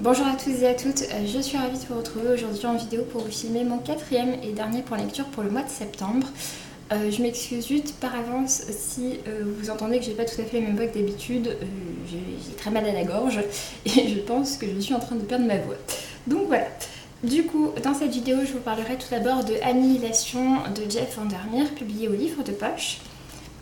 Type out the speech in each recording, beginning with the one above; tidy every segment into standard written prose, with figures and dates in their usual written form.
Bonjour à tous et à toutes, je suis ravie de vous retrouver aujourd'hui en vidéo pour vous filmer mon quatrième et dernier point lecture pour le mois de septembre. Je m'excuse juste par avance si vous entendez que j'ai pas tout à fait la même voix que d'habitude, j'ai très mal à la gorge et je pense que je suis en train de perdre ma voix. Donc voilà. Du coup, dans cette vidéo, je vous parlerai tout d'abord de Annihilation de Jeff Vandermeer, publié au livre de poche.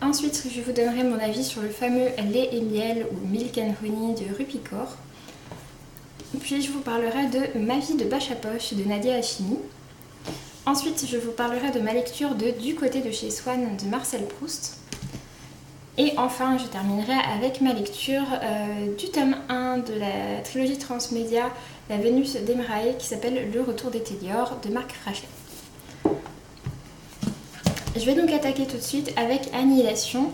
Ensuite, je vous donnerai mon avis sur le fameux Lait et miel ou Milk and Honey de Rupi Kaur. Puis je vous parlerai de Ma vie de bâche à poche de Nadia Hachimi. Ensuite, je vous parlerai de ma lecture de Du côté de chez Swann de Marcel Proust. Et enfin, je terminerai avec ma lecture du tome 1 de la trilogie transmédia La Vénus d'Emrae qui s'appelle Le retour des Téliors de Marc Frachet. Je vais donc attaquer tout de suite avec Annihilation.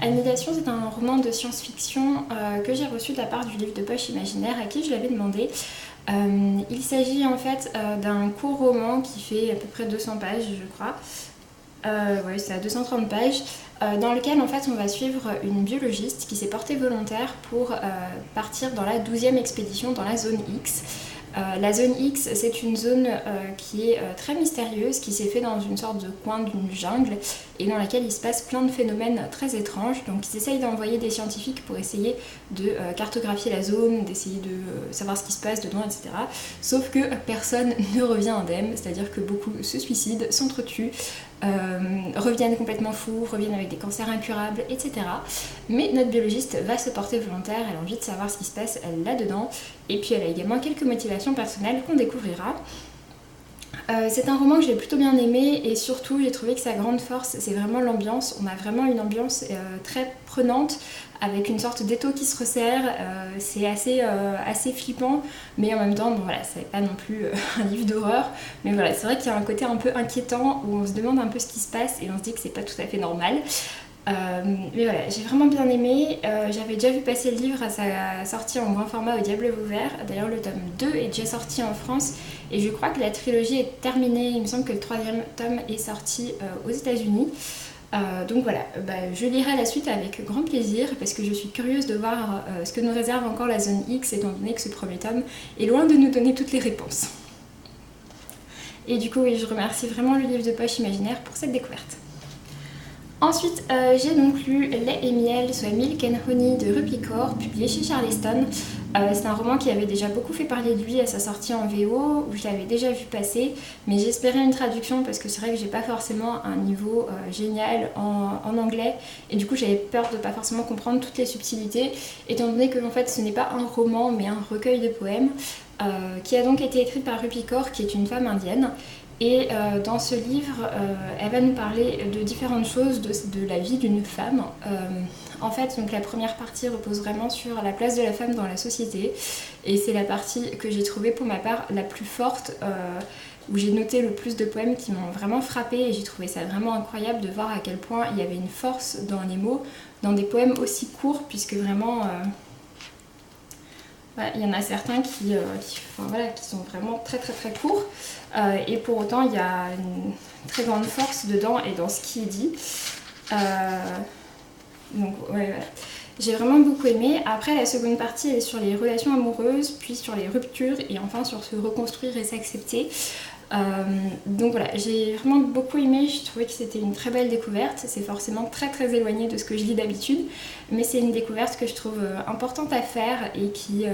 Annihilation, c'est un roman de science-fiction que j'ai reçu de la part du livre de poche imaginaire à qui je l'avais demandé. Il s'agit en fait d'un court roman qui fait à peu près 200 pages, je crois. Ouais, c'est à 230 pages, dans lequel en fait on va suivre une biologiste qui s'est portée volontaire pour partir dans la 12e expédition dans la zone X. La zone X, c'est une zone qui est très mystérieuse, qui s'est fait dans une sorte de coin d'une jungle et dans laquelle il se passe plein de phénomènes très étranges. Donc ils essayent d'envoyer des scientifiques pour essayer de cartographier la zone, d'essayer de savoir ce qui se passe dedans, etc. Sauf que personne ne revient indemne, c'est-à-dire que beaucoup se suicident, s'entretuent, reviennent complètement fous, reviennent avec des cancers incurables, etc. Mais notre biologiste va se porter volontaire, elle a envie de savoir ce qui se passe là-dedans, et puis elle a également quelques motivations personnelles qu'on découvrira. C'est un roman que j'ai plutôt bien aimé et surtout j'ai trouvé que sa grande force c'est vraiment l'ambiance. On a vraiment une ambiance très prenante avec une sorte d'étau qui se resserre, c'est assez flippant mais en même temps bon, voilà, c'est pas non plus un livre d'horreur, mais voilà, c'est vrai qu'il y a un côté un peu inquiétant où on se demande un peu ce qui se passe et on se dit que c'est pas tout à fait normal. Mais voilà, j'ai vraiment bien aimé. J'avais déjà vu passer le livre à sa sortie en grand format au Diable Vauvert. D'ailleurs, le tome 2 est déjà sorti en France et je crois que la trilogie est terminée. Il me semble que le 3e tome est sorti aux États-Unis. Donc voilà, je lirai la suite avec grand plaisir parce que je suis curieuse de voir ce que nous réserve encore la zone X étant donné que ce premier tome est loin de nous donner toutes les réponses. Et du coup, oui, je remercie vraiment le livre de poche imaginaire pour cette découverte. Ensuite, j'ai donc lu Lait et miel, soit Milk and Honey de Rupi Kaur, publié chez Charleston. C'est un roman qui avait déjà beaucoup fait parler de lui à sa sortie en VO, où je l'avais déjà vu passer, mais j'espérais une traduction parce que c'est vrai que j'ai pas forcément un niveau génial en anglais, et du coup j'avais peur de pas forcément comprendre toutes les subtilités, étant donné que en fait ce n'est pas un roman mais un recueil de poèmes, qui a donc été écrit par Rupi Kaur, qui est une femme indienne. Et dans ce livre, elle va nous parler de différentes choses de la vie d'une femme. En fait, donc la première partie repose vraiment sur la place de la femme dans la société. Et c'est la partie que j'ai trouvée pour ma part la plus forte, où j'ai noté le plus de poèmes qui m'ont vraiment frappée. Et j'ai trouvé ça vraiment incroyable de voir à quel point il y avait une force dans les mots, dans des poèmes aussi courts, puisque vraiment... il y en a certains qui sont vraiment très très très courts et pour autant il y a une très grande force dedans et dans ce qui est dit. Donc ouais, voilà. J'ai vraiment beaucoup aimé. Après la seconde partie elle est sur les relations amoureuses, puis sur les ruptures et enfin sur se reconstruire et s'accepter. Donc voilà, j'ai vraiment beaucoup aimé, je trouvais que c'était une très belle découverte, c'est forcément très très éloigné de ce que je lis d'habitude, mais c'est une découverte que je trouve importante à faire et qui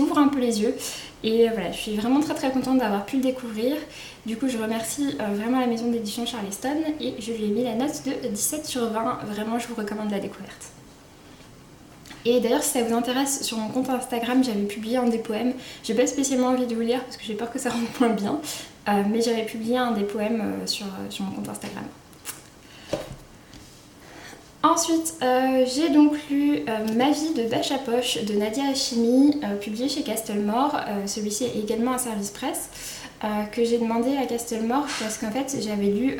ouvre un peu les yeux, et voilà, je suis vraiment très très contente d'avoir pu le découvrir. Du coup je remercie vraiment la maison d'édition Charleston et je lui ai mis la note de 17/20, vraiment je vous recommande la découverte. Et d'ailleurs si ça vous intéresse, sur mon compte Instagram j'avais publié un des poèmes. J'ai pas spécialement envie de vous lire parce que j'ai peur que ça rende moins bien, mais j'avais publié un des poèmes sur mon compte Instagram. Ensuite, j'ai donc lu Ma vie de bâche à poche de Nadia Hachimi, publié chez Castlemore. Celui-ci est également un service presse que j'ai demandé à Castlemore parce qu'en fait j'avais lu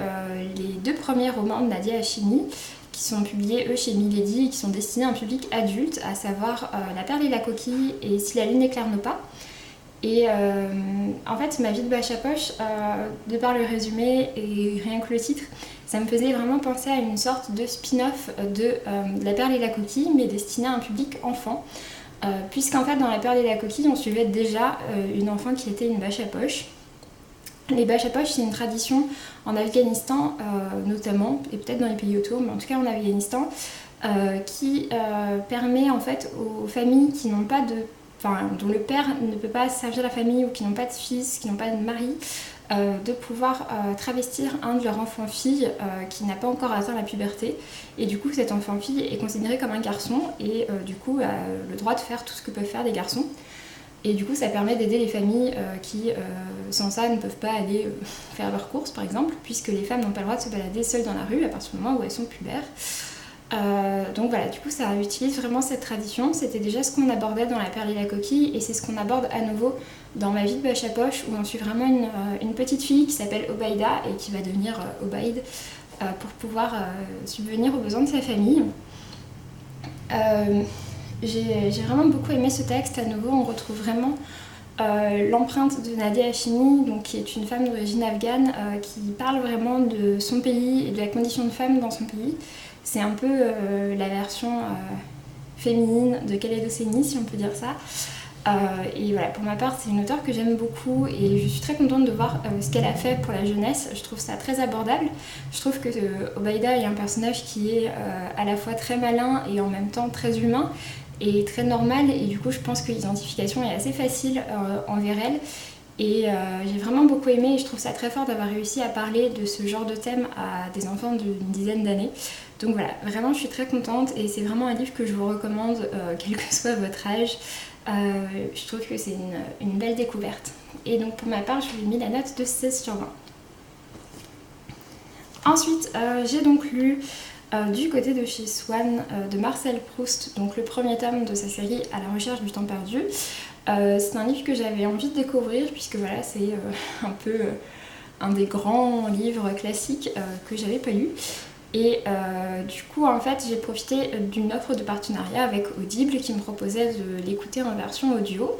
les 2 premiers romans de Nadia Hachimi qui sont publiés eux chez Milady et qui sont destinés à un public adulte, à savoir La perle et la coquille et Si la lune n'éclaire nos pas. Et en fait Ma vie de bâche à poche, de par le résumé et rien que le titre, ça me faisait vraiment penser à une sorte de spin-off de La perle et la coquille mais destiné à un public enfant. puisqu'en fait dans La perle et la coquille on suivait déjà une enfant qui était une vache à poche. Les bâches à poche, c'est une tradition en Afghanistan notamment, et peut-être dans les pays autour, mais en tout cas en Afghanistan, qui permet en fait aux familles qui n'ont pas de... Enfin, dont le père ne peut pas servir la famille ou qui n'ont pas de fils, qui n'ont pas de mari, de pouvoir travestir un de leurs enfants-filles qui n'a pas encore atteint la puberté. Et du coup, cet enfant-fille est considéré comme un garçon et du coup a le droit de faire tout ce que peuvent faire des garçons. Et du coup, ça permet d'aider les familles qui, sans ça, ne peuvent pas aller faire leurs courses, par exemple, puisque les femmes n'ont pas le droit de se balader seules dans la rue à partir du moment où elles sont pubères. Donc voilà, du coup, ça utilise vraiment cette tradition. C'était déjà ce qu'on abordait dans La perle et la coquille, et c'est ce qu'on aborde à nouveau dans Ma vie de bâche à poche, où on suit vraiment une petite fille qui s'appelle Obaïda et qui va devenir Obaïd pour pouvoir subvenir aux besoins de sa famille. J'ai vraiment beaucoup aimé ce texte. À nouveau, on retrouve vraiment l'empreinte de Nadia Hachemi, donc, qui est une femme d'origine afghane, qui parle vraiment de son pays et de la condition de femme dans son pays. C'est un peu la version féminine de Calédocénie, si on peut dire ça. Et voilà, pour ma part, c'est une auteure que j'aime beaucoup et je suis très contente de voir ce qu'elle a fait pour la jeunesse. Je trouve ça très abordable. Je trouve que Obaïda est un personnage qui est à la fois très malin et en même temps très humain et très normal, et du coup je pense que l'identification est assez facile envers elle. Et j'ai vraiment beaucoup aimé, et je trouve ça très fort d'avoir réussi à parler de ce genre de thème à des enfants d'une dizaine d'années. Donc voilà, vraiment je suis très contente et c'est vraiment un livre que je vous recommande, quel que soit votre âge. Je trouve que c'est une belle découverte. Et donc pour ma part, je lui ai mis la note de 16/20. Ensuite, j'ai donc lu du côté de chez Swan de Marcel Proust, donc le premier tome de sa série À la recherche du temps perdu. C'est un livre que j'avais envie de découvrir puisque voilà, c'est un peu un des grands livres classiques que j'avais pas lu. Et du coup en fait j'ai profité d'une offre de partenariat avec Audible qui me proposait de l'écouter en version audio,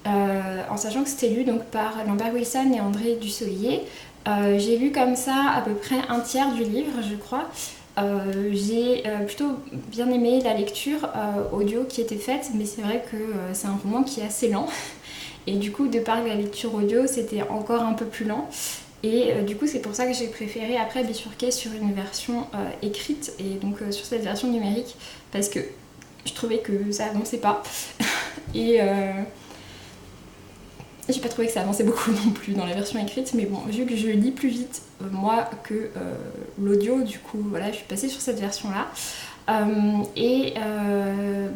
en sachant que c'était lu donc par Lambert Wilson et André Dussolier. J'ai lu comme ça à peu près un tiers du livre, je crois. J'ai plutôt bien aimé la lecture audio qui était faite, mais c'est vrai que c'est un roman qui est assez lent. Et du coup, de par la lecture audio, c'était encore un peu plus lent. Et du coup, c'est pour ça que j'ai préféré après bifurquer sur une version écrite et donc sur cette version numérique, parce que je trouvais que ça avançait pas. Et j'ai pas trouvé que ça avançait beaucoup non plus dans la version écrite, mais bon, vu que je lis plus vite moi que l'audio, du coup voilà, je suis passée sur cette version là.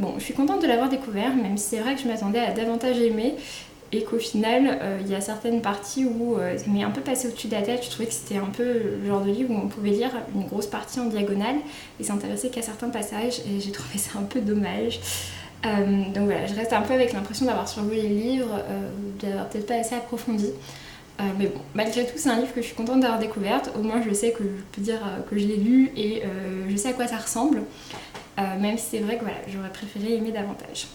Bon, je suis contente de l'avoir découvert, même si c'est vrai que je m'attendais à davantage aimer et qu'au final il y a certaines parties où ça m'est un peu passé au-dessus de la tête. Je trouvais que c'était un peu le genre de livre où on pouvait lire une grosse partie en diagonale et s'intéresser qu'à certains passages, et j'ai trouvé ça un peu dommage. Donc voilà, je reste un peu avec l'impression d'avoir survolé le livre, d'avoir peut-être pas assez approfondi. Mais bon, malgré tout, c'est un livre que je suis contente d'avoir découverte. Au moins, je sais que je peux dire que je l'ai lu et je sais à quoi ça ressemble. Même si c'est vrai que voilà, j'aurais préféré aimer davantage.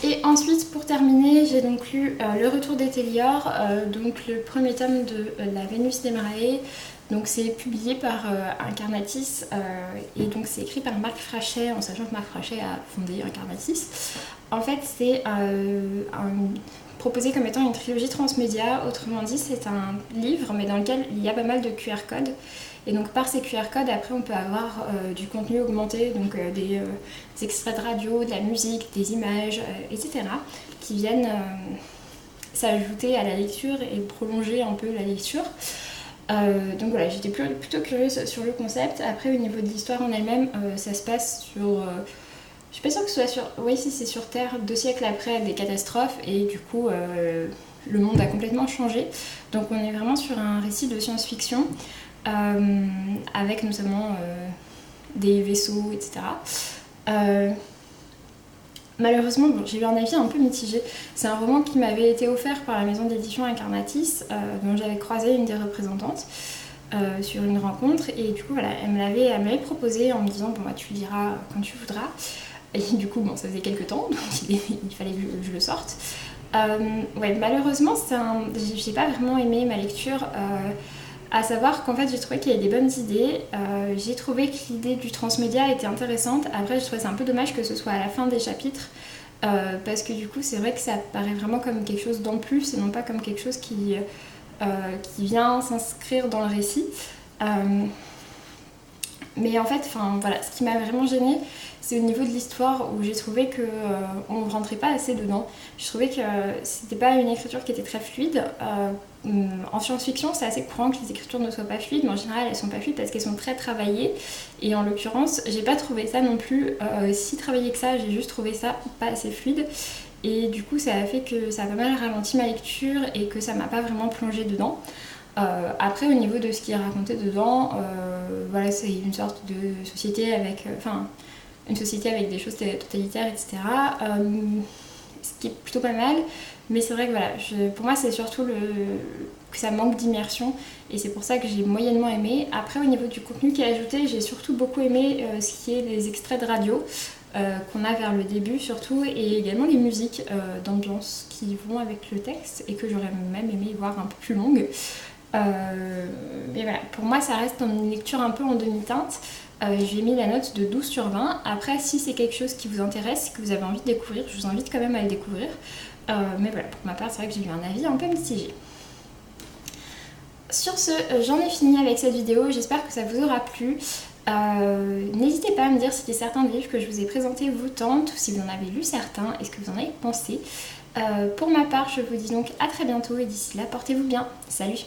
Et ensuite, pour terminer, j'ai donc lu Le Retour des Téliors, donc le premier tome de La Vénus des Marae. Donc c'est publié par Incarnatis et donc c'est écrit par Marc Frachet, en sachant que Marc Frachet a fondé Incarnatis. En fait, c'est proposé comme étant une trilogie transmédia. Autrement dit, c'est un livre mais dans lequel il y a pas mal de QR codes. Et donc par ces QR codes, après on peut avoir du contenu augmenté, donc des extraits de radio, de la musique, des images, etc. qui viennent s'ajouter à la lecture et prolonger un peu la lecture. Donc voilà, j'étais plutôt curieuse sur le concept. Après, au niveau de l'histoire en elle-même, ça se passe sur... je suis pas sûre que ce soit sur... Oui, si, c'est sur Terre, 2 siècles après des catastrophes, et du coup, le monde a complètement changé. Donc on est vraiment sur un récit de science-fiction, avec notamment des vaisseaux, etc. Malheureusement, bon, j'ai eu un avis un peu mitigé. C'est un roman qui m'avait été offert par la maison d'édition Incarnatis, dont j'avais croisé une des représentantes sur une rencontre. Et du coup, voilà, elle me l'avait proposé en me disant bon, bah, tu le liras quand tu voudras. Et du coup, bon, ça faisait quelques temps, donc il fallait que je le sorte. Ouais, malheureusement, j'ai pas vraiment aimé ma lecture. À savoir qu'en fait j'ai trouvé qu'il y avait des bonnes idées, j'ai trouvé que l'idée du transmédia était intéressante. Après je trouvais c'est un peu dommage que ce soit à la fin des chapitres, parce que du coup c'est vrai que ça paraît vraiment comme quelque chose d'en plus et non pas comme quelque chose qui vient s'inscrire dans le récit. Mais en fait, voilà, ce qui m'a vraiment gênée, c'est au niveau de l'histoire où j'ai trouvé qu'on ne rentrait pas assez dedans. Je trouvais que c'était pas une écriture qui était très fluide. En science-fiction, c'est assez courant que les écritures ne soient pas fluides, mais en général, elles sont pas fluides parce qu'elles sont très travaillées. Et en l'occurrence, j'ai pas trouvé ça non plus si travaillé que ça, j'ai juste trouvé ça pas assez fluide. Et du coup, ça a fait que ça a pas mal ralenti ma lecture et que ça m'a pas vraiment plongée dedans. Après, au niveau de ce qui est raconté dedans, voilà, c'est une sorte de société avec, une société avec des choses totalitaires, etc. Ce qui est plutôt pas mal, mais c'est vrai que voilà, pour moi, c'est surtout que ça manque d'immersion et c'est pour ça que j'ai moyennement aimé. Après, au niveau du contenu qui est ajouté, j'ai surtout beaucoup aimé ce qui est les extraits de radio. Qu'on a vers le début surtout, et également les musiques d'ambiance qui vont avec le texte et que j'aurais même aimé voir un peu plus longue. Mais voilà, pour moi ça reste une lecture un peu en demi-teinte. J'ai mis la note de 12 sur 20. Après, si c'est quelque chose qui vous intéresse, que vous avez envie de découvrir, je vous invite quand même à le découvrir. Mais voilà, pour ma part, c'est vrai que j'ai eu un avis un peu mitigé. Sur ce, j'en ai fini avec cette vidéo. J'espère que ça vous aura plu. N'hésitez pas à me dire si certains des livres que je vous ai présentés vous tentent ou si vous en avez lu certains et ce que vous en avez pensé. Pour ma part, je vous dis donc à très bientôt et d'ici là, portez-vous bien. Salut!